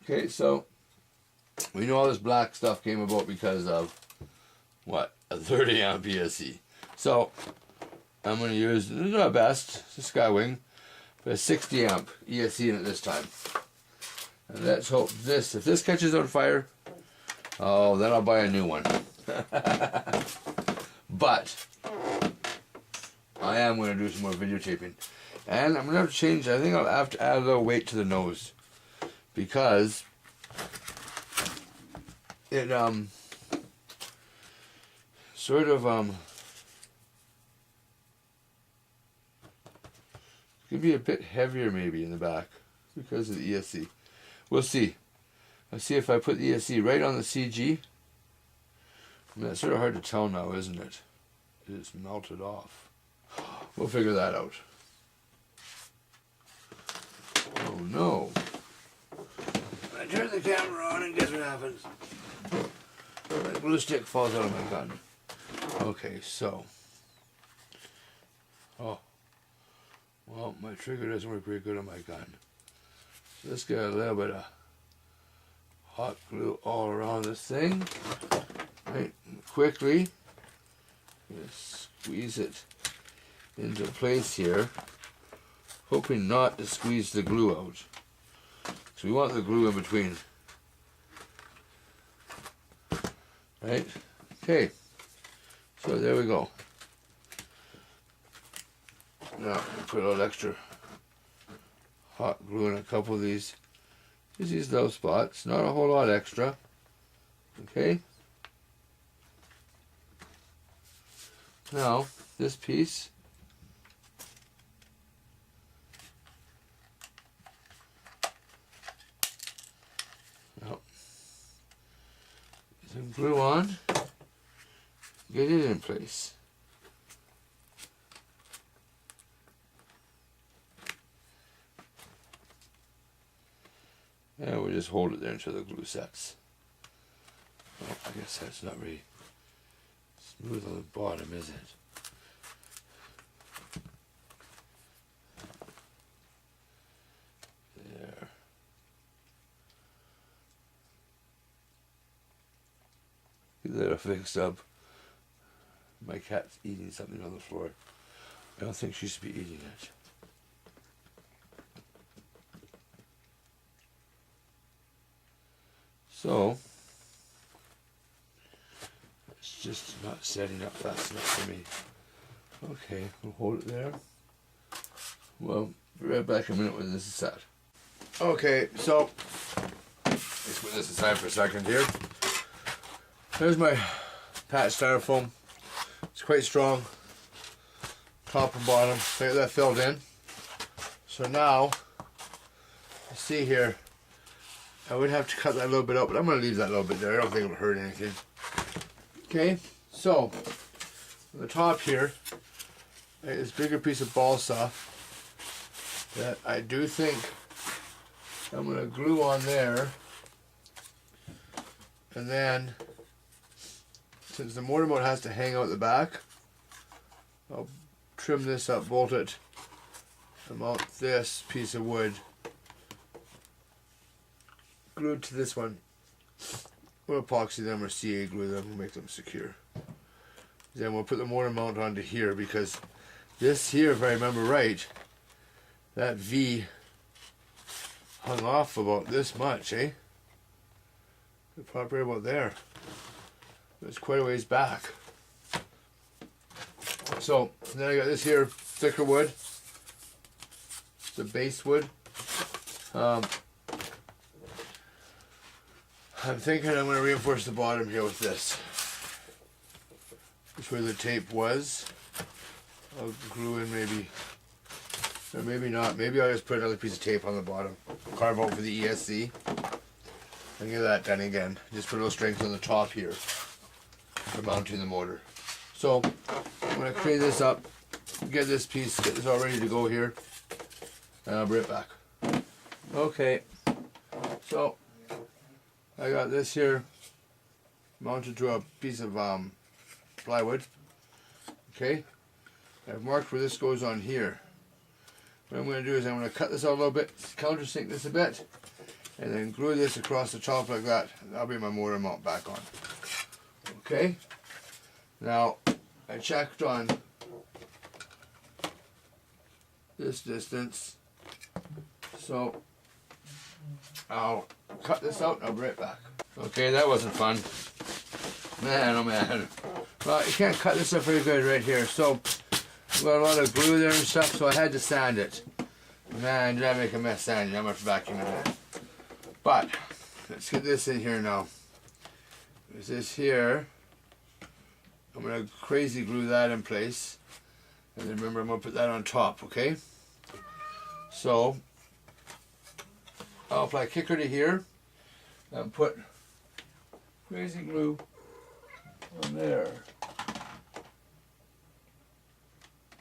Okay, so we know all this black stuff came about because of what? A 30 amp ESC. So I'm going to use, this is not best, it's a Skywing, but a 60 amp ESC in it this time. And let's hope this, if this catches on fire, oh, then I'll buy a new one. But I am going to do some more videotaping. And I'm going to have to change, I think I'll have to add a little weight to the nose. Because it sort of could be a bit heavier maybe in the back because of the ESC. We'll see. I'll see if I put the ESC right on the CG. I mean, it's sort of hard to tell now, isn't it? It's melted off. We'll figure that out. Oh no. I turn the camera on and guess what happens? The glue stick falls out of my gun. Okay, so. Oh. Well, my trigger doesn't work very good on my gun. So let's get a little bit of hot glue all around this thing. Right, quickly. Just squeeze it into place here. Hoping not to squeeze the glue out. So we want the glue in between. Right? Okay. So there we go. Now put a little extra hot glue in a couple of these. Just these little spots. Not a whole lot extra. Okay. Now this piece. Some glue on, get it in place. And we'll just hold it there until the glue sets. Well, I guess that's not really smooth on the bottom, is it? That are fixed up. My cat's eating something on the floor. I don't think she should be eating it. So it's just not setting up fast enough for me. Okay, we'll hold it there. Well, be right back in a minute when this is set. Okay, so let's put this aside for a second here. There's my patch styrofoam. It's quite strong, top and bottom. Get that filled in. So now, you see here, I would have to cut that a little bit out, but I'm going to leave that a little bit there. I don't think it'll hurt anything. Okay, so on the top here, this bigger piece of balsa that I do think I'm going to glue on there, and then since the mortar mount has to hang out the back, I'll trim this up, bolt it, and mount this piece of wood glued to this one. We'll epoxy them or CA glue them and make them secure. Then we'll put the mortar mount onto here, because this here, if I remember right, that V hung off about this much, eh? Probably about there. It's quite a ways back. So then I got this here thicker wood, the base wood. I'm thinking I'm going to reinforce the bottom here with this. This is where the tape was. I'll glue in maybe, or maybe not. Maybe I'll just put another piece of tape on the bottom. Carve out for the ESC. And get that done again. Just put a little strength on the top here for mounting the motor. So I'm going to clean this up, get this piece, get this all ready to go here, and I'll be right back. Okay, so I got this here mounted to a piece of plywood. Okay, I've marked where this goes on here. What I'm going to do is I'm going to cut this out a little bit, countersink this a bit, and then glue this across the top like that. That'll be my motor mount back on. Okay, now I checked on this distance, so I'll cut this out and I'll be right back. Okay, that wasn't fun. Man, oh man. Well, you can't cut this up very good right here, so I've got a lot of glue there and stuff, so I had to sand it. Man, did I make a mess sanding? I'm going to vacuum it. But, let's get this in here now. There's this here. I'm going to crazy glue that in place. And then remember, I'm going to put that on top, okay? So, I'll apply kicker to here. And put crazy glue on there.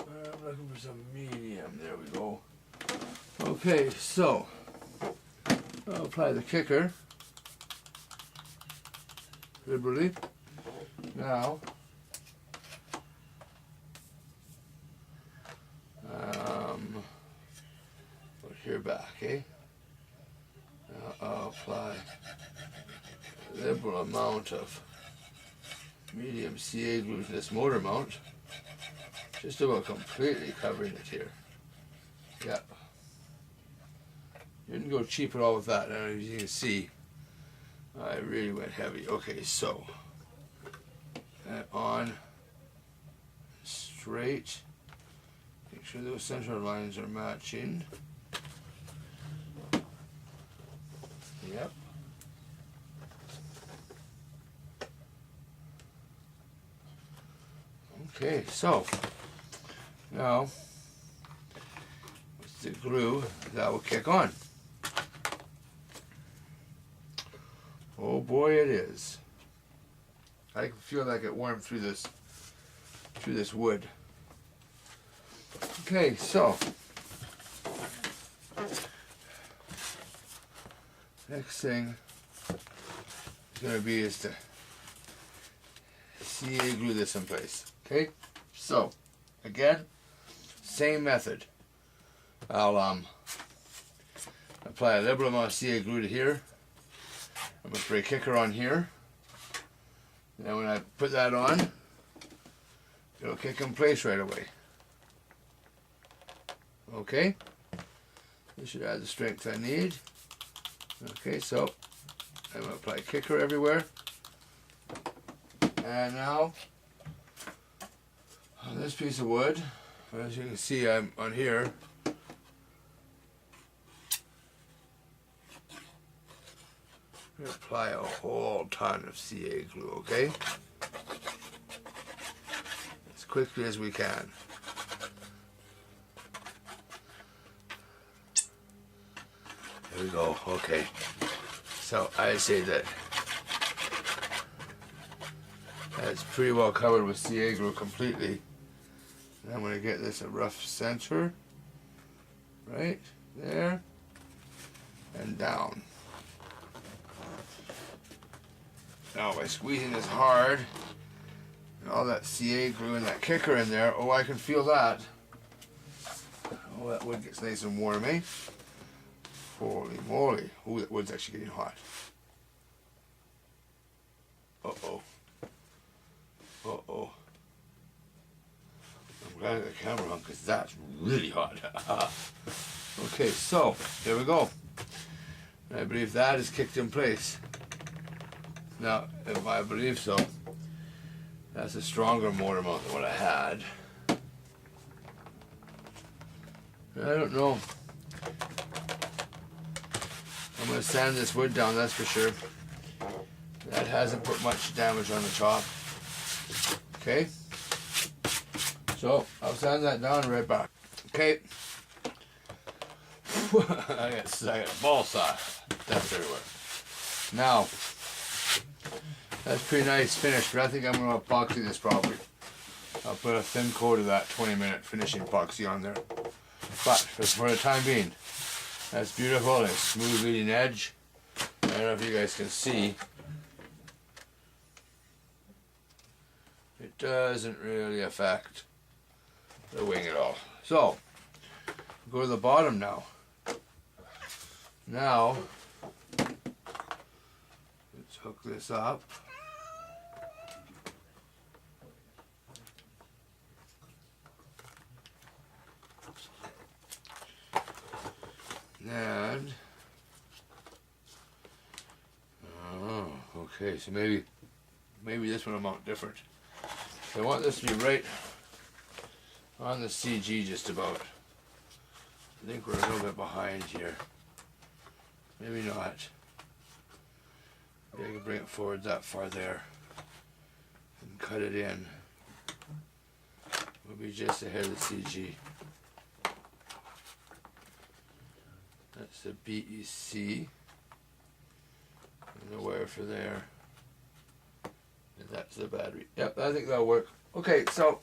I'm looking for some medium. There we go. Okay, so I'll apply the kicker liberally. Now put here back, eh? Now I'll apply a liberal amount of medium CA glue to this motor mount, just about completely covering it here. Yep. Didn't go cheap at all with that. As you can see, I really went heavy. Okay, so on straight. Make sure those center lines are matching. Yep. Okay, so now with the glue that will kick on. Oh boy, it is. I can feel like it warmed through this wood. Okay, so next thing is going to be is to CA glue this in place. Okay, so again, same method. I'll apply a liberal amount of CA glue to here. I'm going to spray kicker on here. And then when I put that on, it'll kick in place right away. Okay, this should add the strength I need. Okay, so I'm going to apply kicker everywhere. And now, on this piece of wood, as you can see, I'm on here. I'm going to apply a whole ton of CA glue, okay? As quickly as we can. There we go, okay. So I say that that's pretty well covered with CA glue completely. And I'm going to get this a rough center. Right there. And down. Now by squeezing this hard, and all that CA glue and that kicker in there, oh, I can feel that. Oh, that wood gets nice and warm, eh? Holy moly. Oh, that wood's actually getting hot. Uh-oh. Uh-oh. I'm glad I got the camera on because that's really hot. Okay, so, there we go. And I believe that is kicked in place. Now, if I believe so, that's a stronger motor mount than what I had. I don't know. I'm going to sand this wood down, that's for sure. That hasn't put much damage on the top. Okay. So, I'll sand that down right back. Okay. I got ball saw. That's everywhere. Now, that's pretty nice finish, but I think I'm going to epoxy this probably. I'll put a thin coat of that 20-minute finishing epoxy on there. But, for the time being, that's beautiful and a smooth leading edge. I don't know if you guys can see. It doesn't really affect the wing at all. So, go to the bottom now. Now, Let's hook this up. And oh, okay, so maybe this one will mount different. I want this to be right on the CG just about. I think we're a little bit behind here. Maybe not. Maybe I can bring it forward that far there and cut it in. We'll be just ahead of the CG. That's the BEC. And the wire for there. And that's the battery. Yep, I think that'll work. Okay, so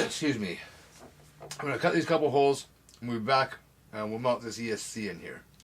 excuse me. I'm going to cut these couple holes and we'll be back and we'll mount this ESC in here.